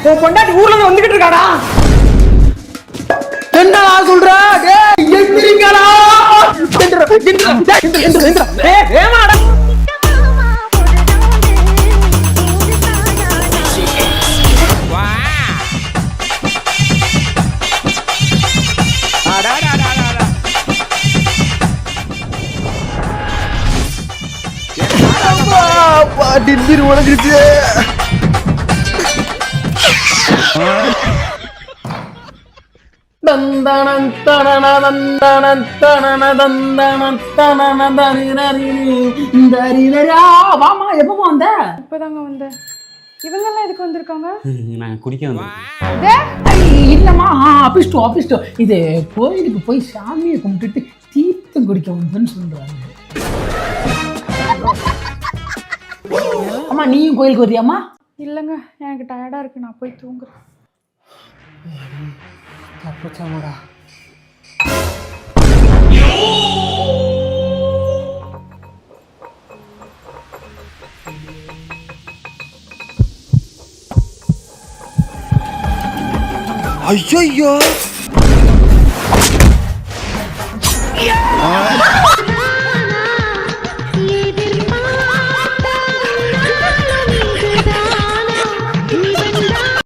உன் பொண்டாட்டி ஊர்ல இருந்து வந்துகிட்டு இருக்காடா. என்னடா சொல்ற? டேய் எந்திரிங்கடா. எந்திரா. ஏய் வேமாடா. டின்னர் உடைஞ்சிருச்சு. தந்தனன் தனன தந்தனன் தனன தந்தனன் தனன தரிரா. வாமா, எப்போ வந்த? இப்பதாங்க வந்தேன். இவங்கெல்லாம் எதுக்கு வந்திருக்காங்க? நான் குடிக்க வந்தேன். இல்லம்மா, ஆபிஸ்டோ இது கோயிலுக்கு போய் சாமியை கும்பிட்டுட்டு தீர்த்தம் குடிக்க வந்தேன்னு சொல்றாங்க. அம்மா, நீயும் கோயிலுக்கு வரியாம்மா? இல்லைங்க, எனக்கு டயர்டா இருக்கு, நான் போய் தூங்குறேன். தப்புச்சாமடா. ஐயோ